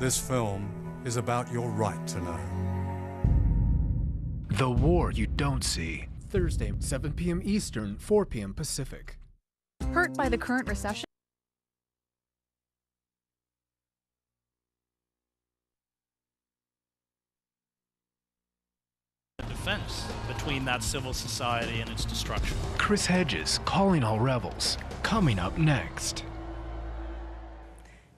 This film is about your right to know. The war you don't see. Thursday, 7 p.m. Eastern, 4 p.m. Pacific. Hurt by the current recession? Defense between that civil society and its destruction. Chris Hedges calling all rebels. Coming up next.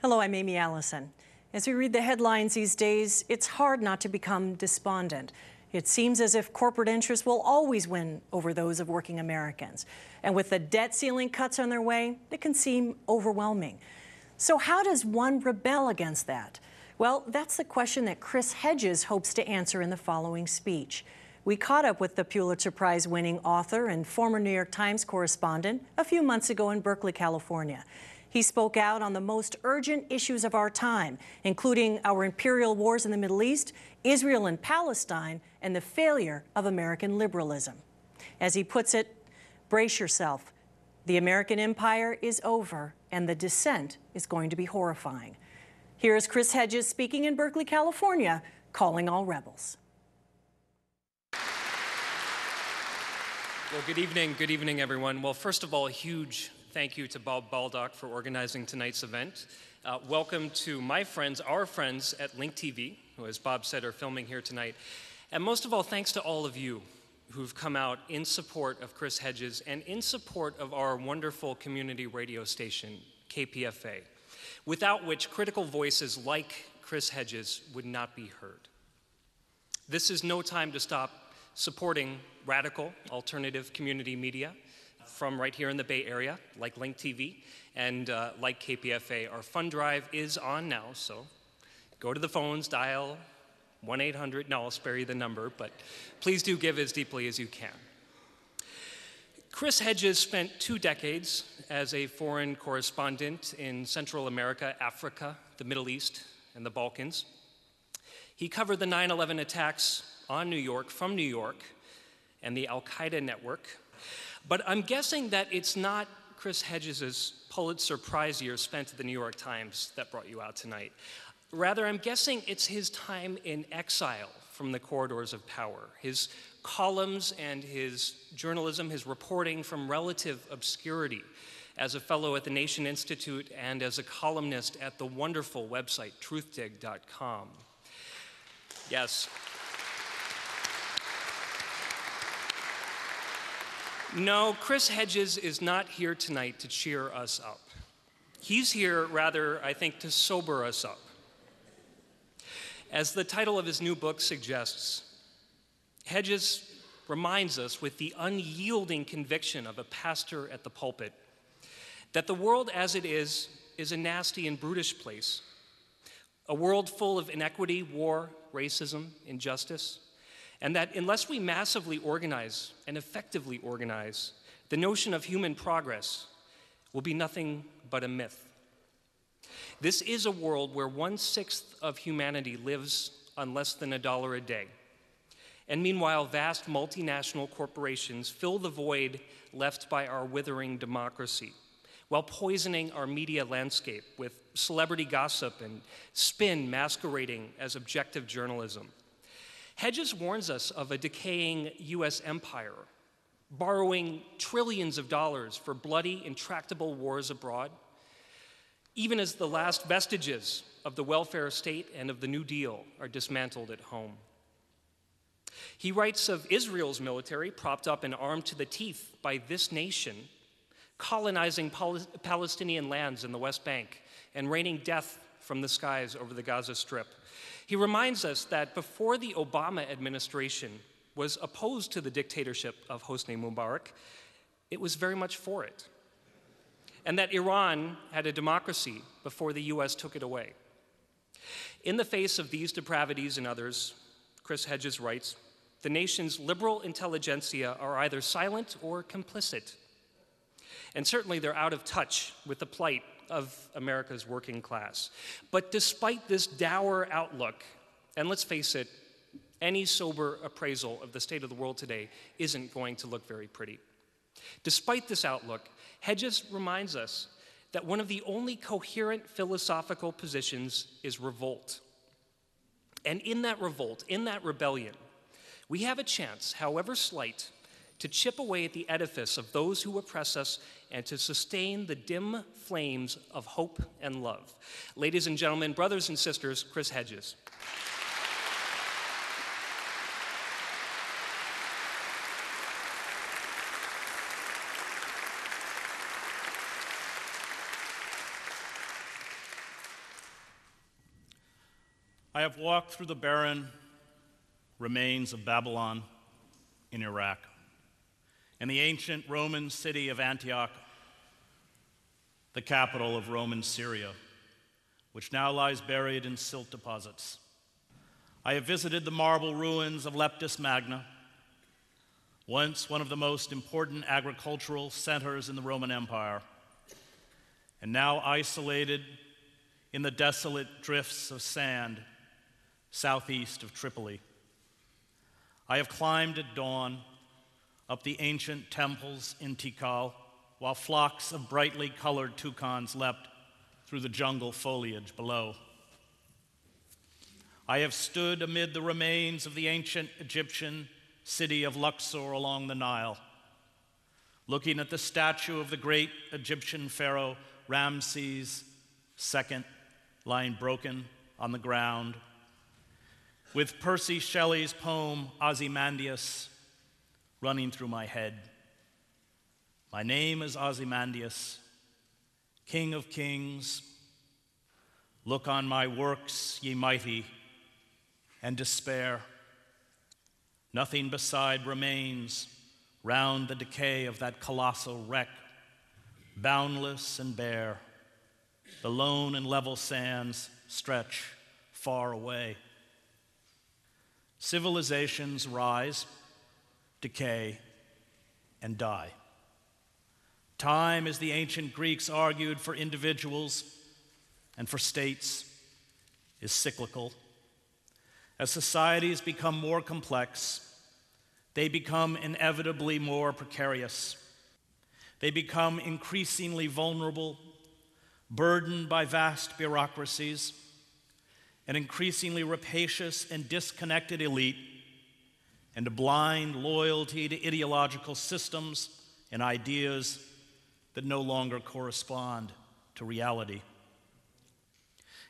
Hello, I'm Amy Allison. As we read the headlines these days, it's hard not to become despondent. It seems as if corporate interests will always win over those of working Americans. And with the debt ceiling cuts on their way, it can seem overwhelming. So how does one rebel against that? Well, that's the question that Chris Hedges hopes to answer in the following speech. We caught up with the Pulitzer Prize-winning author and former New York Times correspondent a few months ago in Berkeley, California. He spoke out on the most urgent issues of our time, including our imperial wars in the Middle East, Israel and Palestine, and the failure of American liberalism. As he puts it, brace yourself. The American empire is over, and the descent is going to be horrifying. Here's Chris Hedges speaking in Berkeley, California, calling all rebels. Well, good evening, everyone. Well, first of all, a huge thank you to Bob Baldock for organizing tonight's event. Welcome to my friends, our friends at Link TV, who, as Bob said, are filming here tonight. And most of all, thanks to all of you who've come out in support of Chris Hedges and in support of our wonderful community radio station, KPFA, without which critical voices like Chris Hedges would not be heard. This is no time to stop supporting radical alternative community media from right here in the Bay Area, like Link TV and like KPFA. Our fund drive is on now, so go to the phones, dial 1-800, no, I'll spare you the number, but please do give as deeply as you can. Chris Hedges spent 2 decades as a foreign correspondent in Central America, Africa, the Middle East, and the Balkans. He covered the 9/11 attacks on New York, from New York, and the Al-Qaeda network. But I'm guessing that it's not Chris Hedges' Pulitzer Prize year spent at the New York Times that brought you out tonight. Rather, I'm guessing it's his time in exile from the corridors of power, his columns and his journalism, his reporting from relative obscurity as a fellow at the Nation Institute and as a columnist at the wonderful website truthdig.com. Yes. No, Chris Hedges is not here tonight to cheer us up. He's here, rather, I think, to sober us up. As the title of his new book suggests, Hedges reminds us with the unyielding conviction of a pastor at the pulpit that the world as it is a nasty and brutish place, a world full of inequity, war, racism, injustice, and that unless we massively organize and effectively organize, the notion of human progress will be nothing but a myth. This is a world where 1/6 of humanity lives on less than $1 a day. And meanwhile, vast multinational corporations fill the void left by our withering democracy, while poisoning our media landscape with celebrity gossip and spin masquerading as objective journalism. Hedges warns us of a decaying U.S. empire, borrowing trillions of dollars for bloody, intractable wars abroad, even as the last vestiges of the welfare state and of the New Deal are dismantled at home. He writes of Israel's military, propped up and armed to the teeth by this nation, colonizing Palestinian lands in the West Bank and raining death from the skies over the Gaza Strip. He reminds us that before the Obama administration was opposed to the dictatorship of Hosni Mubarak, it was very much for it. And that Iran had a democracy before the US took it away. In the face of these depravities and others, Chris Hedges writes, the nation's liberal intelligentsia are either silent or complicit. And certainly they're out of touch with the plight of America's working class. But despite this dour outlook, and let's face it, any sober appraisal of the state of the world today isn't going to look very pretty. Despite this outlook, Hedges reminds us that one of the only coherent philosophical positions is revolt. And in that revolt, in that rebellion, we have a chance, however slight, to chip away at the edifice of those who oppress us and to sustain the dim flames of hope and love. Ladies and gentlemen, brothers and sisters, Chris Hedges. I have walked through the barren remains of Babylon in Iraq and the ancient Roman city of Antioch, the capital of Roman Syria, which now lies buried in silt deposits. I have visited the marble ruins of Leptis Magna, once one of the most important agricultural centers in the Roman Empire, and now isolated in the desolate drifts of sand southeast of Tripoli. I have climbed at dawn up the ancient temples in Tikal, while flocks of brightly colored toucans leapt through the jungle foliage below. I have stood amid the remains of the ancient Egyptian city of Luxor along the Nile, looking at the statue of the great Egyptian pharaoh Ramses II lying broken on the ground, with Percy Shelley's poem Ozymandias running through my head. My name is Ozymandias, King of Kings. Look on my works, ye mighty, and despair. Nothing beside remains round the decay of that colossal wreck, boundless and bare. The lone and level sands stretch far away. Civilizations rise, decay, and die. Time, as the ancient Greeks argued for individuals and for states, is cyclical. As societies become more complex, they become inevitably more precarious. They become increasingly vulnerable, burdened by vast bureaucracies, an increasingly rapacious and disconnected elite, and a blind loyalty to ideological systems and ideas that no longer correspond to reality.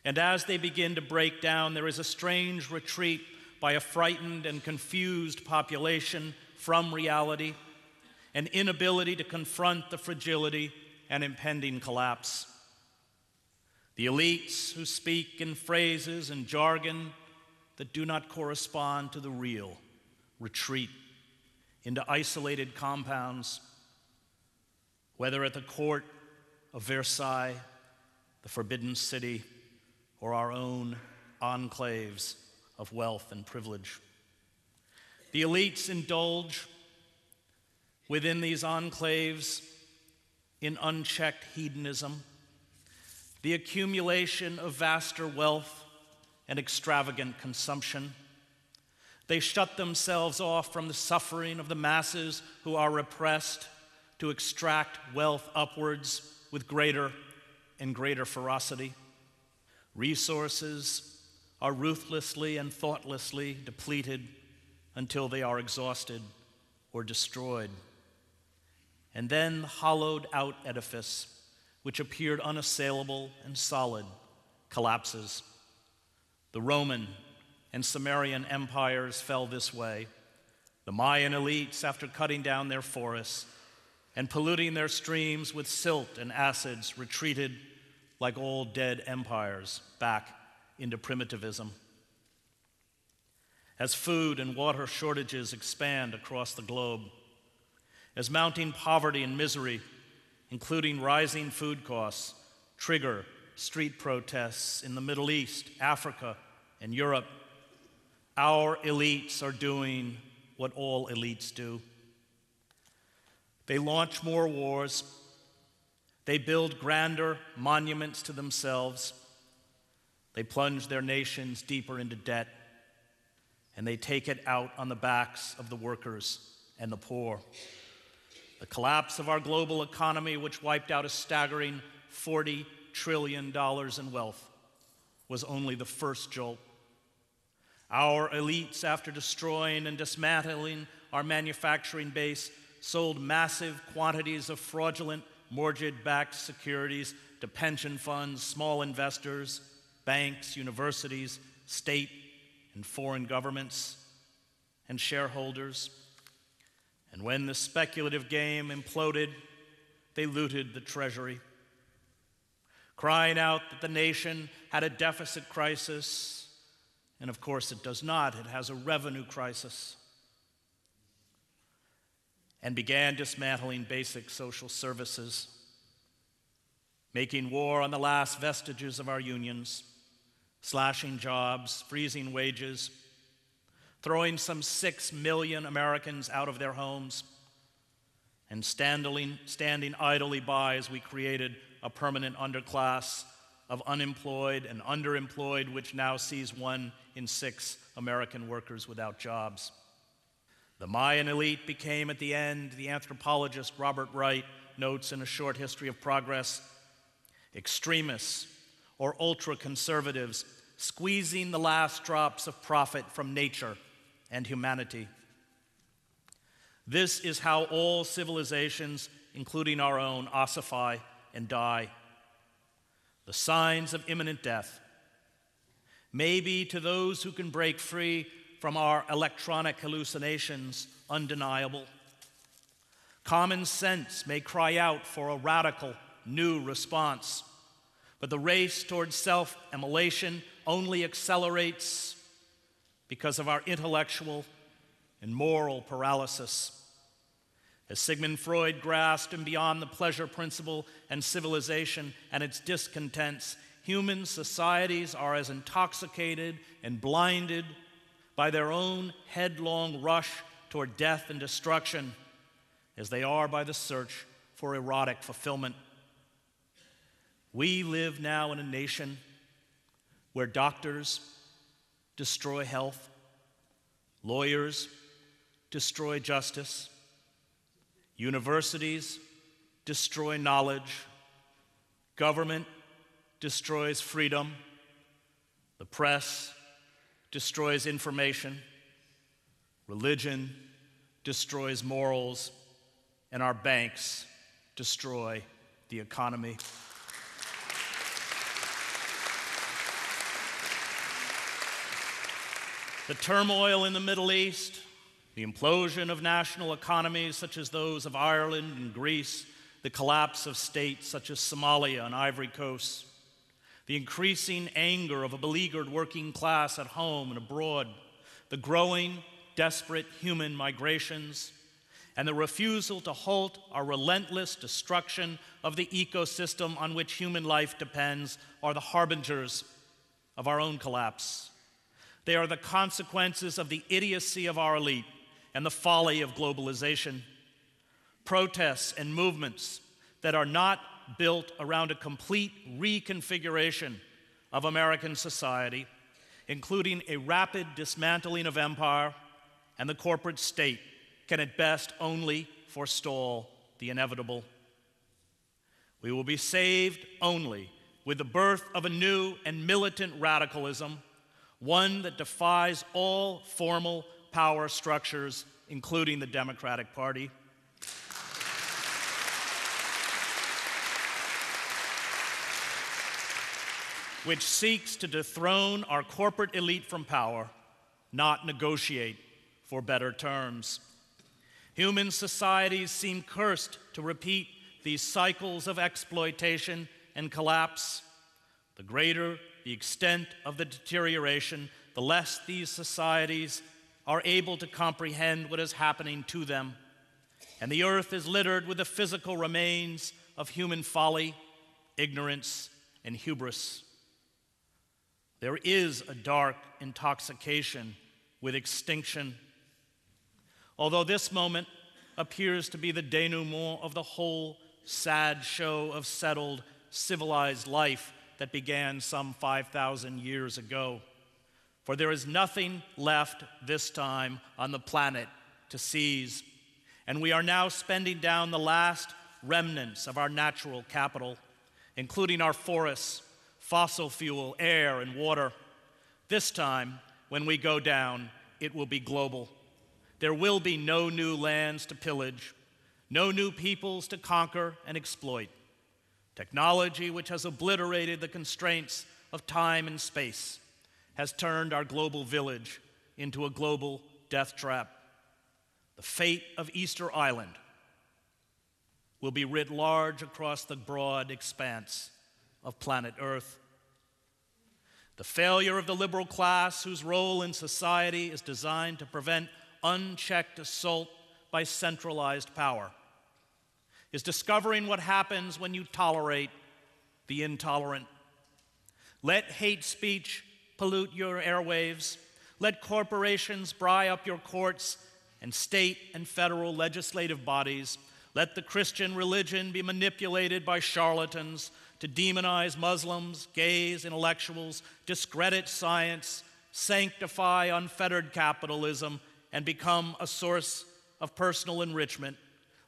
And as they begin to break down, there is a strange retreat by a frightened and confused population from reality, an inability to confront the fragility and impending collapse. The elites who speak in phrases and jargon that do not correspond to the real retreat into isolated compounds, whether at the court of Versailles, the Forbidden City, or our own enclaves of wealth and privilege. The elites indulge within these enclaves in unchecked hedonism, the accumulation of vaster wealth and extravagant consumption. They shut themselves off from the suffering of the masses who are repressed to extract wealth upwards with greater and greater ferocity. Resources are ruthlessly and thoughtlessly depleted until they are exhausted or destroyed. And then the hollowed out edifice, which appeared unassailable and solid, collapses. The Roman and Sumerian empires fell this way. The Mayan elites, after cutting down their forests and polluting their streams with silt and acids, retreated like all dead empires back into primitivism. As food and water shortages expand across the globe, as mounting poverty and misery, including rising food costs, trigger street protests in the Middle East, Africa, and Europe, our elites are doing what all elites do. They launch more wars. They build grander monuments to themselves. They plunge their nations deeper into debt, and they take it out on the backs of the workers and the poor. The collapse of our global economy, which wiped out a staggering $40 trillion in wealth was only the first jolt. Our elites, after destroying and dismantling our manufacturing base, sold massive quantities of fraudulent mortgage-backed securities to pension funds, small investors, banks, universities, state and foreign governments, and shareholders. And when the speculative game imploded, they looted the treasury, crying out that the nation had a deficit crisis. And of course it does not. It has a revenue crisis. And began dismantling basic social services, making war on the last vestiges of our unions, slashing jobs, freezing wages, throwing some 6 million Americans out of their homes, and standing idly by as we created a permanent underclass of unemployed and underemployed, which now sees 1 in 6 American workers without jobs. The Mayan elite became, at the end, the anthropologist Robert Wright notes in A Short History of Progress, extremists or ultra-conservatives squeezing the last drops of profit from nature and humanity. This is how all civilizations, including our own, ossify and die. The signs of imminent death may be, to those who can break free from our electronic hallucinations, undeniable. Common sense may cry out for a radical, new response, but the race towards self-immolation only accelerates because of our intellectual and moral paralysis. As Sigmund Freud grasped, and beyond the pleasure principle and civilization and its discontents, human societies are as intoxicated and blinded by their own headlong rush toward death and destruction as they are by the search for erotic fulfillment. We live now in a nation where doctors destroy health, lawyers destroy justice, universities destroy knowledge, government destroys freedom, the press destroys information, religion destroys morals, and our banks destroy the economy. The turmoil in the Middle East, the implosion of national economies such as those of Ireland and Greece, the collapse of states such as Somalia and Ivory Coast, the increasing anger of a beleaguered working class at home and abroad, the growing, desperate human migrations, and the refusal to halt our relentless destruction of the ecosystem on which human life depends are the harbingers of our own collapse. They are the consequences of the idiocy of our elite and the folly of globalization. Protests and movements that are not built around a complete reconfiguration of American society, including a rapid dismantling of empire and the corporate state, can at best only forestall the inevitable. We will be saved only with the birth of a new and militant radicalism, one that defies all formal power structures, including the Democratic Party. Which seeks to dethrone our corporate elite from power, not negotiate for better terms. Human societies seem cursed to repeat these cycles of exploitation and collapse. The greater the extent of the deterioration, the less these societies are able to comprehend what is happening to them. And the earth is littered with the physical remains of human folly, ignorance, and hubris. There is a dark intoxication with extinction. Although this moment appears to be the denouement of the whole sad show of settled, civilized life that began some 5,000 years ago. For there is nothing left this time on the planet to seize, and we are now spending down the last remnants of our natural capital, including our forests, fossil fuel, air, and water. This time, when we go down, it will be global. There will be no new lands to pillage, no new peoples to conquer and exploit. Technology, which has obliterated the constraints of time and space, has turned our global village into a global death trap. The fate of Easter Island will be writ large across the broad expanse of planet Earth. The failure of the liberal class, whose role in society is designed to prevent unchecked assault by centralized power, is discovering what happens when you tolerate the intolerant. Let hate speech pollute your airwaves. Let corporations pry up your courts and state and federal legislative bodies. Let the Christian religion be manipulated by charlatans to demonize Muslims, gays, intellectuals, discredit science, sanctify unfettered capitalism, and become a source of personal enrichment.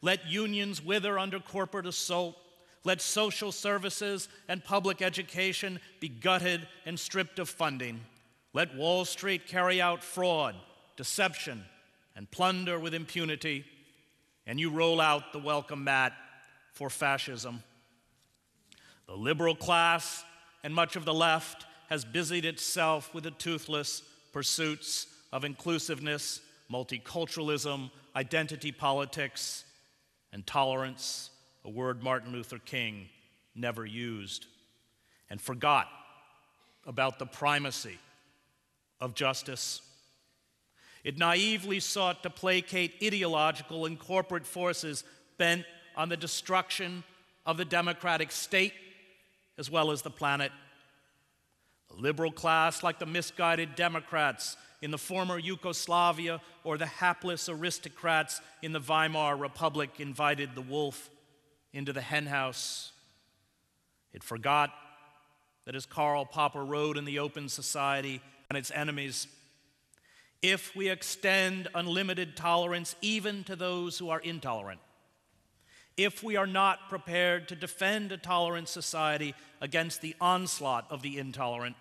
Let unions wither under corporate assault. Let social services and public education be gutted and stripped of funding. Let Wall Street carry out fraud, deception, and plunder with impunity, and you roll out the welcome mat for fascism. The liberal class and much of the left has busied itself with the toothless pursuits of inclusiveness, multiculturalism, identity politics, and tolerance, a word Martin Luther King never used, and forgot about the primacy of justice. It naively sought to placate ideological and corporate forces bent on the destruction of the democratic state as well as the planet. The liberal class, like the misguided Democrats in the former Yugoslavia or the hapless aristocrats in the Weimar Republic, invited the wolf into the henhouse. It forgot that, as Karl Popper wrote in The Open Society and its enemies, if we extend unlimited tolerance even to those who are intolerant, if we are not prepared to defend a tolerant society against the onslaught of the intolerant,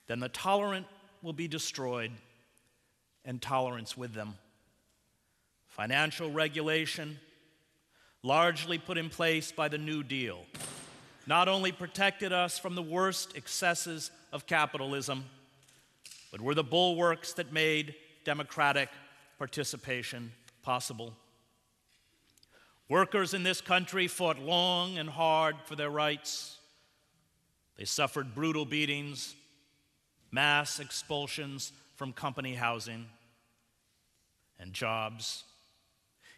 then the tolerant will be destroyed and tolerance with them. Financial regulation, largely put in place by the New Deal, not only protected us from the worst excesses of capitalism, but were the bulwarks that made democratic participation possible. Workers in this country fought long and hard for their rights. They suffered brutal beatings, mass expulsions from company housing and jobs,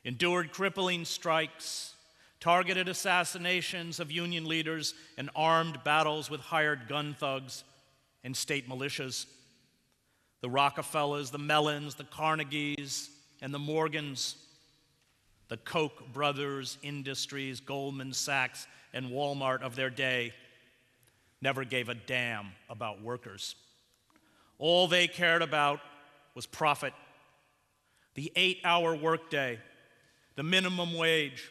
endured crippling strikes, targeted assassinations of union leaders, and armed battles with hired gun thugs and state militias. The Rockefellers, the Mellons, the Carnegies, and the Morgans, the Koch brothers, Industries, Goldman Sachs, and Walmart of their day never gave a damn about workers. All they cared about was profit. The 8-hour workday, the minimum wage,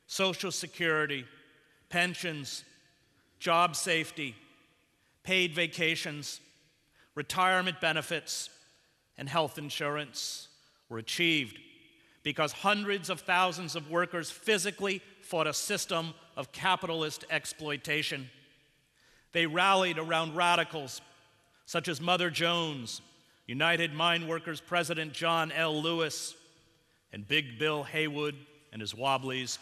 Social Security, pensions, job safety, paid vacations, retirement benefits, and health insurance were achieved because hundreds of thousands of workers physically fought a system of capitalist exploitation. They rallied around radicals such as Mother Jones, United Mine Workers President John L. Lewis, and Big Bill Haywood and his Wobblies,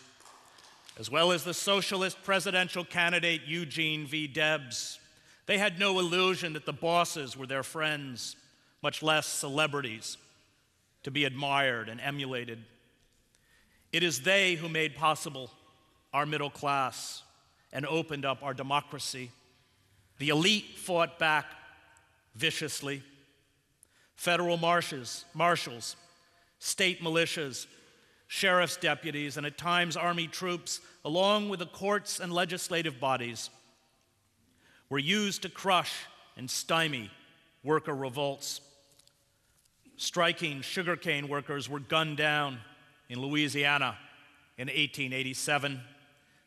as well as the socialist presidential candidate Eugene V. Debs. They had no illusion that the bosses were their friends, much less celebrities, to be admired and emulated. It is they who made possible our middle class and opened up our democracy. The elite fought back viciously. Federal marshals, state militias, sheriff's deputies, and at times army troops, along with the courts and legislative bodies, were used to crush and stymie worker revolts. Striking sugarcane workers were gunned down in Louisiana in 1887.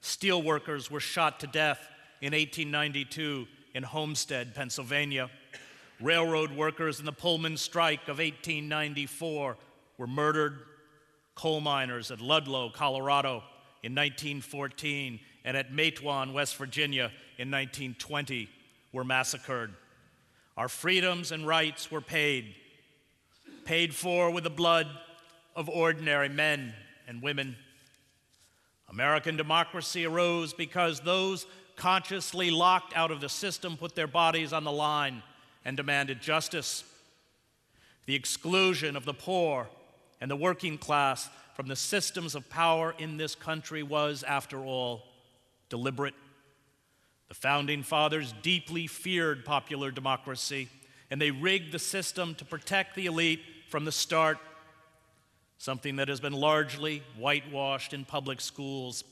Steelworkers were shot to death in 1892 in Homestead, Pennsylvania. Railroad workers in the Pullman strike of 1894 were murdered. Coal miners at Ludlow, Colorado in 1914 and at Matewan, West Virginia in 1920 were massacred. Our freedoms and rights were paid for with the blood of ordinary men and women. American democracy arose because those consciously locked out of the system put their bodies on the line and demanded justice. The exclusion of the poor and the working class from the systems of power in this country was, after all, deliberate. The Founding Fathers deeply feared popular democracy, and they rigged the system to protect the elite from the start, something that has been largely whitewashed in public schools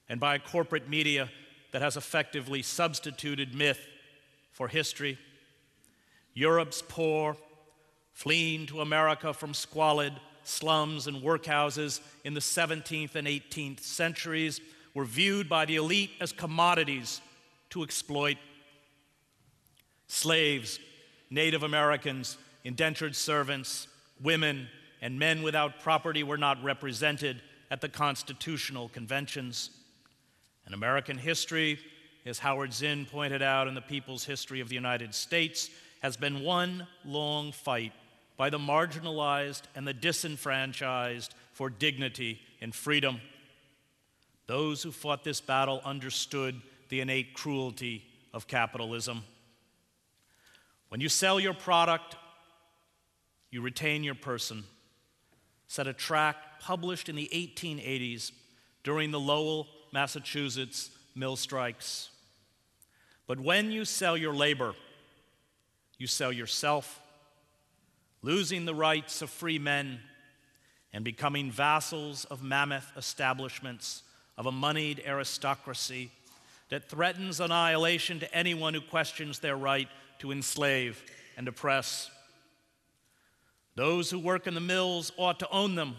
and by a corporate media that has effectively substituted myth for history. Europe's poor, fleeing to America from squalid slums and workhouses in the 17th and 18th centuries, were viewed by the elite as commodities to exploit. Slaves, Native Americans, indentured servants, women, and men without property were not represented at the constitutional conventions. And American history, as Howard Zinn pointed out in The People's History of the United States, has been one long fight by the marginalized and the disenfranchised for dignity and freedom. Those who fought this battle understood the innate cruelty of capitalism. When you sell your product, you retain your person, said a tract published in the 1880s during the Lowell, Massachusetts mill strikes. But when you sell your labor, you sell yourself, losing the rights of free men and becoming vassals of mammoth establishments, of a moneyed aristocracy that threatens annihilation to anyone who questions their right to enslave and oppress. Those who work in the mills ought to own them,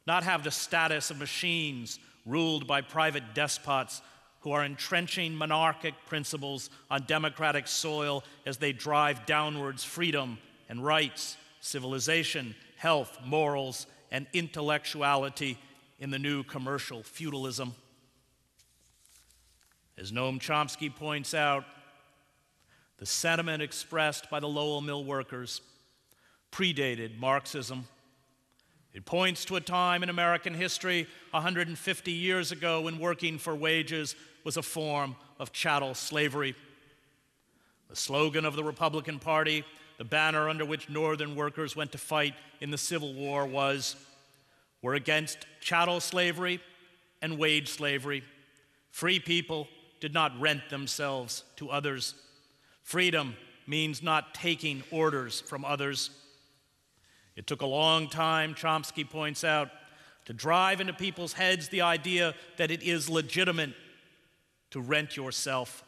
not have the status of machines ruled by private despots who are entrenching monarchic principles on democratic soil as they drive downwards freedom and rights, civilization, health, morals, and intellectuality in the new commercial feudalism. As Noam Chomsky points out, the sentiment expressed by the Lowell mill workers predated Marxism. It points to a time in American history 150 years ago when working for wages was a form of chattel slavery. The slogan of the Republican Party, the banner under which Northern workers went to fight in the Civil War, was, "We're against chattel slavery and wage slavery. Free people did not rent themselves to others. Freedom means not taking orders from others." It took a long time, Chomsky points out, to drive into people's heads the idea that it is legitimate to rent yourself.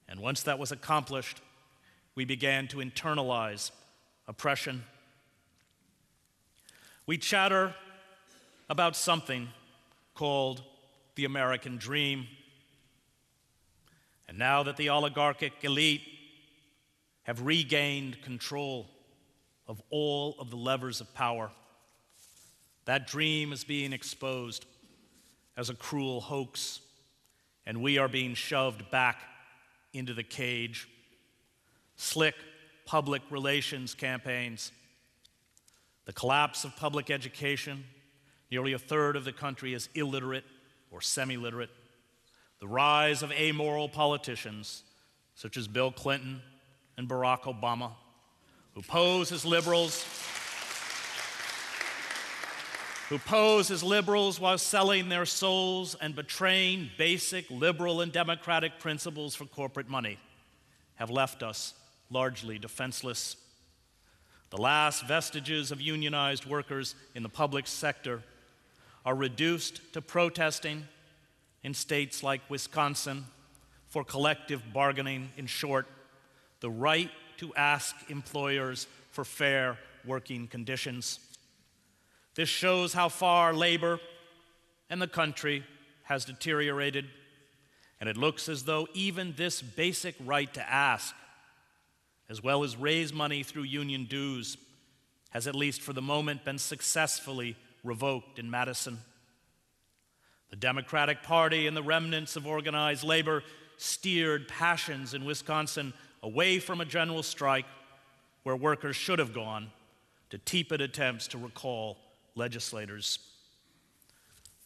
And once that was accomplished, we began to internalize oppression. We chatter about something called the American dream. And now that the oligarchic elite have regained control of all of the levers of power, that dream is being exposed as a cruel hoax, and we are being shoved back into the cage. Slick public relations campaigns, the collapse of public education, nearly a third of the country is illiterate or semi-literate, the rise of amoral politicians such as Bill Clinton and Barack Obama, who pose as liberals while selling their souls and betraying basic liberal and democratic principles for corporate money, have left us largely defenseless. The last vestiges of unionized workers in the public sector are reduced to protesting in states like Wisconsin for collective bargaining, in short, the right to ask employers for fair working conditions. This shows how far labor and the country has deteriorated, and it looks as though even this basic right to ask, as well as raise money through union dues, has at least for the moment been successfully revoked in Madison. The Democratic Party and the remnants of organized labor steered passions in Wisconsin away from a general strike where workers should have gone to tepid attempts to recall legislators.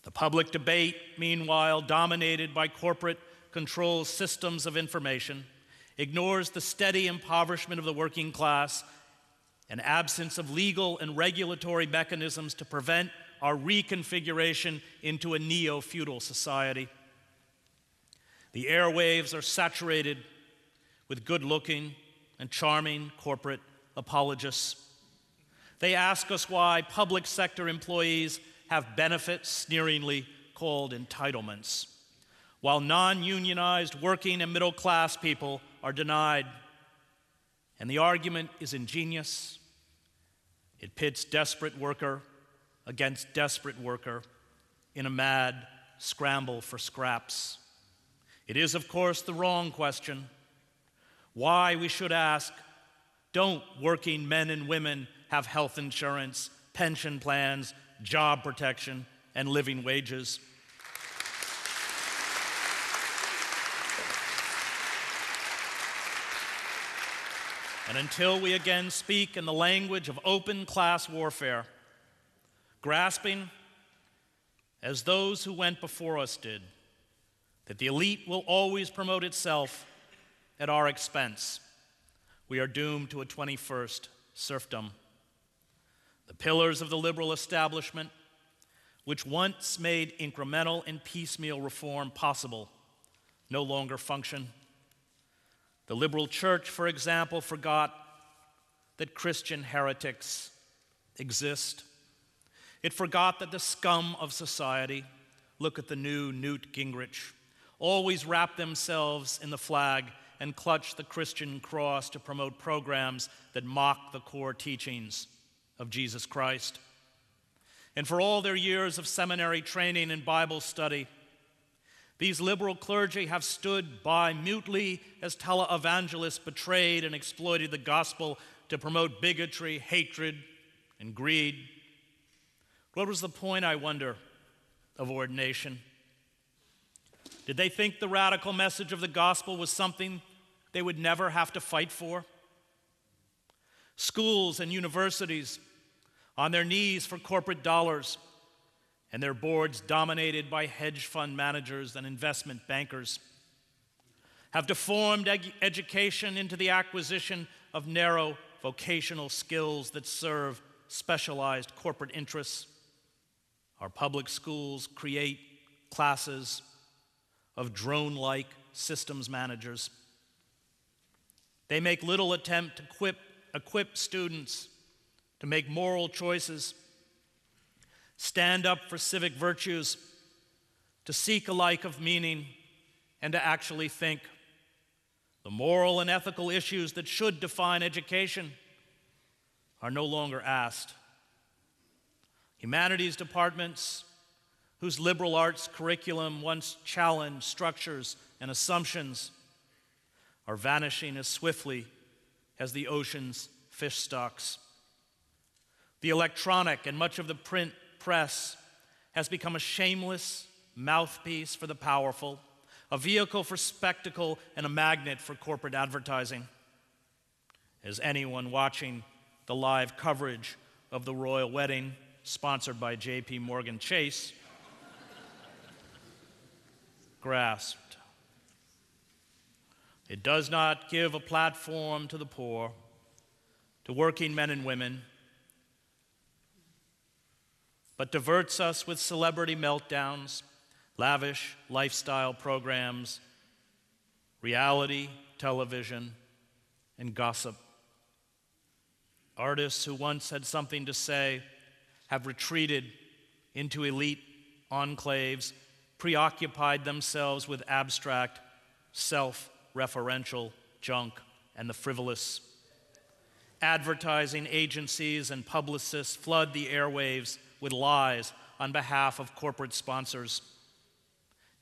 The public debate, meanwhile, dominated by corporate control systems of information, ignores the steady impoverishment of the working class and absence of legal and regulatory mechanisms to prevent our reconfiguration into a neo-feudal society. The airwaves are saturated with good-looking and charming corporate apologists. They ask us why public sector employees have benefits sneeringly called entitlements, while non-unionized working and middle-class people are denied. And the argument is ingenious. It pits desperate worker against desperate worker in a mad scramble for scraps. It is, of course, the wrong question. Why, we should ask, don't working men and women have health insurance, pension plans, job protection, and living wages? And until we again speak in the language of open class warfare, grasping, as those who went before us did, that the elite will always promote itself at our expense, we are doomed to a 21st serfdom. The pillars of the liberal establishment, which once made incremental and piecemeal reform possible, no longer function. The liberal church, for example, forgot that Christian heretics exist. It forgot that the scum of society, look at the new Newt Gingrich, always wrap themselves in the flag and clutch the Christian cross to promote programs that mock the core teachings of Jesus Christ. And for all their years of seminary training and Bible study, these liberal clergy have stood by mutely as televangelists betrayed and exploited the gospel to promote bigotry, hatred, and greed. What was the point, I wonder, of ordination? Did they think the radical message of the gospel was something they would never have to fight for? Schools and universities on their knees for corporate dollars, and their boards dominated by hedge fund managers and investment bankers, have deformed education into the acquisition of narrow vocational skills that serve specialized corporate interests. Our public schools create classes of drone-like systems managers. They make little attempt to equip students to make moral choices, stand up for civic virtues, to seek a life of meaning, and to actually think. The moral and ethical issues that should define education are no longer asked. Humanities departments, whose liberal arts curriculum once challenged structures and assumptions, are vanishing as swiftly as the ocean's fish stocks. The electronic and much of the print press has become a shameless mouthpiece for the powerful, a vehicle for spectacle, and a magnet for corporate advertising. As anyone watching the live coverage of the royal wedding, sponsored by J.P. Morgan Chase, grasped, it does not give a platform to the poor, to working men and women, but diverts us with celebrity meltdowns, lavish lifestyle programs, reality television, and gossip. Artists who once had something to say have retreated into elite enclaves, preoccupied themselves with abstract, self-referential junk and the frivolous. Advertising agencies and publicists flood the airwaves with lies on behalf of corporate sponsors.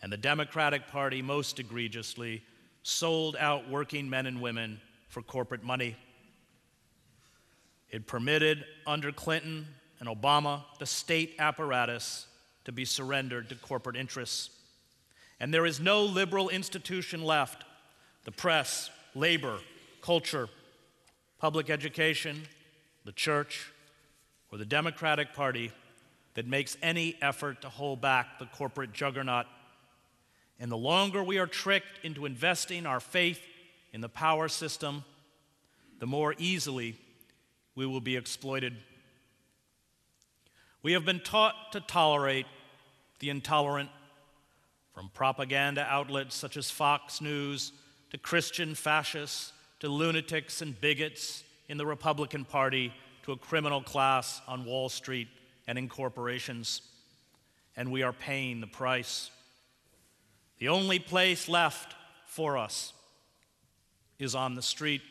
And the Democratic Party, most egregiously, sold out working men and women for corporate money. It permitted, under Clinton and Obama, the state apparatus to be surrendered to corporate interests. And there is no liberal institution left, the press, labor, culture, public education, the church, or the Democratic Party that makes any effort to hold back the corporate juggernaut. And the longer we are tricked into investing our faith in the power system, the more easily we will be exploited. We have been taught to tolerate the intolerant, from propaganda outlets such as Fox News to Christian fascists to lunatics and bigots in the Republican Party to a criminal class on Wall Street and in corporations. And we are paying the price. The only place left for us is on the street.